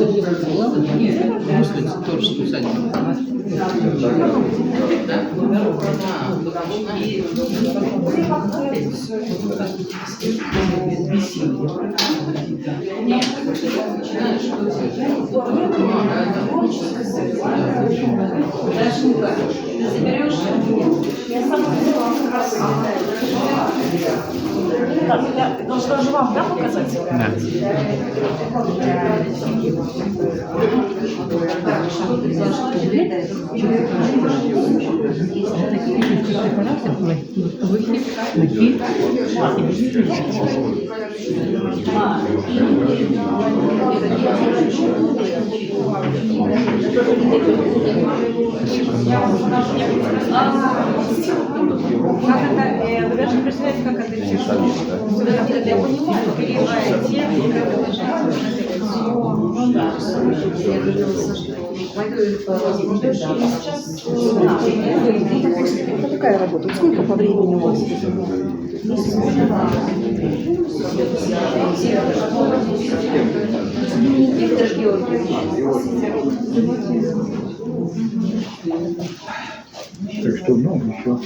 Господи, тоже специально. Ты заберешь? Я сама так, я должна же вам, да, показать? Да. Как это, вы даже не представляете, как это тяжело. Я понимаю, переезжая тему, как это Это какая работа? Сколько по времени у вас? Виктор Георгиевич. Так что, ну, еще.